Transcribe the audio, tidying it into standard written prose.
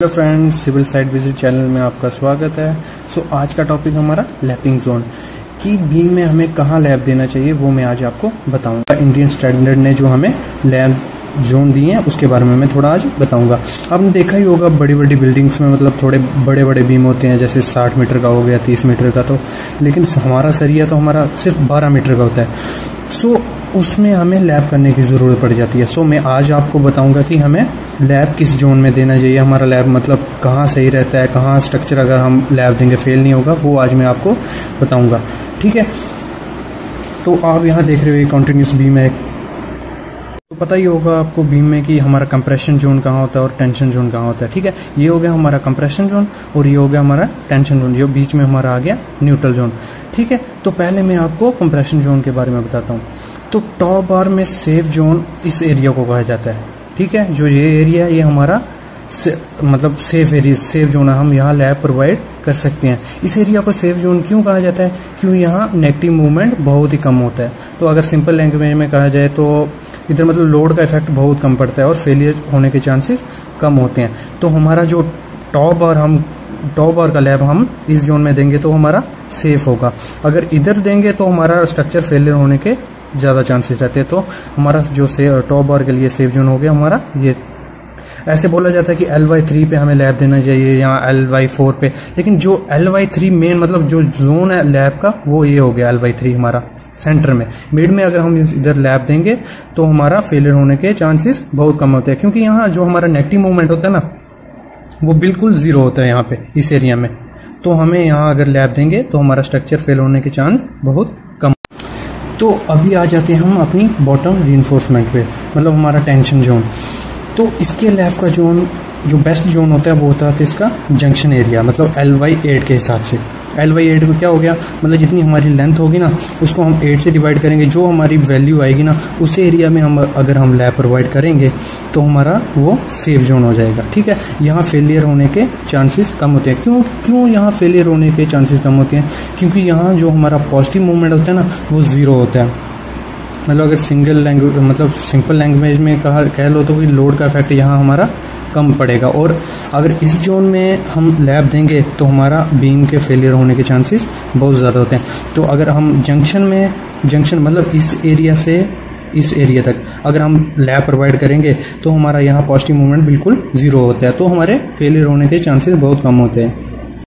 Hello friends, civil site visit channel में आपका स्वागत है। आज का टॉपिक हमारा लैपिंग जोन की बीम में हमें कहाँ लैप देना चाहिए वो मैं आज आपको बताऊंगा। इंडियन स्टैंडर्ड ने जो हमें लैप जोन दिए हैं उसके बारे में मैं थोड़ा आज बताऊंगा। आपने देखा ही होगा बड़ी बड़ी बिल्डिंग्स में मतलब थोड़े बड़े बड़े बीम होते हैं, जैसे 60 मीटर का हो गया, 30 मीटर का, तो लेकिन हमारा सरिया तो हमारा सिर्फ 12 मीटर का होता है। उसमें हमें लैप करने की ज़रूरत पड़ जाती है। मैं आज आपको बताऊंगा कि हमें लैप किस जोन में देना चाहिए, हमारा लैप मतलब कहाँ सही रहता है, कहाँ स्ट्रक्चर अगर हम लैप देंगे फेल नहीं होगा, वो आज मैं आपको बताऊंगा। ठीक है, तो आप यहाँ देख रहे हो ये कंटिन्यूस बीम है। तो पता ही होगा आपको बीम में कि हमारा कंप्रेशन जोन कहाँ होता है और टेंशन जोन कहाँ होता है। ठीक है, ये हो गया हमारा कंप्रेशन जोन और ये हो गया हमारा टेंशन जोन, जो बीच में हमारा आ गया न्यूट्रल जोन। ठीक है, तो पहले मैं आपको कंप्रेशन जोन के बारे में बताता हूँ। तो टॉप बार में सेफ जोन इस एरिया को कहा जाता है। ठीक है, जो ये एरिया है ये हमारा मतलब सेफ एरिया, सेफ जोन है, हम यहाँ लैब प्रोवाइड कर सकते हैं। इस एरिया को सेफ जोन क्यों कहा जाता है? क्योंकि यहाँ नेगेटिव मूवमेंट बहुत ही कम होता है। तो अगर सिंपल लैंग्वेज में कहा जाए तो इधर मतलब लोड का इफेक्ट बहुत कम पड़ता है और फेलियर होने के चांसेस कम होते हैं। तो हमारा जो टॉप बार का लैब हम इस जोन में देंगे तो हमारा सेफ होगा। अगर इधर देंगे तो हमारा स्ट्रक्चर फेलियर होने के ज्यादा चांसेस रहते हैं। तो हमारा जो टॉप बार के लिए सेफ जोन हो गया हमारा ये। ऐसे बोला जाता है कि LY3 पे हमें लैब देना चाहिए या LY4 पे, लेकिन जो LY3 मेन मतलब जो जोन है लैब का वो ये हो गया LY3 हमारा सेंटर में। मिड में अगर हम इधर लैब देंगे तो हमारा फेलियर होने के चांसेस बहुत कम होते हैं, क्योंकि यहाँ जो हमारा नेगेटिव मूवमेंट होता है ना वो बिल्कुल जीरो होता है यहाँ पे इस एरिया में। तो हमें यहाँ अगर लैब देंगे तो हमारा स्ट्रक्चर फेल होने के चांस बहुत कम। तो अभी आ जाते हैं हम अपनी बॉटम रीइंफोर्समेंट पे, मतलब हमारा टेंशन जोन। तो इसके लैब का जोन जो बेस्ट जोन होता है वो होता है इसका जंक्शन एरिया, मतलब LY8 के हिसाब से। LY8 को क्या हो गया, मतलब जितनी हमारी लेंथ होगी ना उसको हम 8 से डिवाइड करेंगे, जो हमारी वैल्यू आएगी ना उस एरिया में हम अगर हम लैब प्रोवाइड करेंगे तो हमारा वो सेफ जोन हो जाएगा। ठीक है, यहाँ फेलियर होने के चांसेस कम होते हैं। क्यों यहाँ फेलियर होने के चांसेस कम होते हैं? क्योंकि यहाँ जो हमारा पॉजिटिव मूवमेंट होता है ना वो जीरो होता है। मतलब अगर सिंपल लैंग्वेज में कह लो तो कि लोड का इफेक्ट यहाँ हमारा कम पड़ेगा। और अगर इस जोन में हम लैब देंगे तो हमारा बीम के फेलियर होने के चांसेस बहुत ज़्यादा होते हैं। तो अगर हम जंक्शन मतलब इस एरिया से इस एरिया तक अगर हम लैब प्रोवाइड करेंगे तो हमारा यहाँ पॉजिटिव मूवमेंट बिल्कुल जीरो होता है, तो हमारे फेलियर होने के चांसेस बहुत कम होते हैं।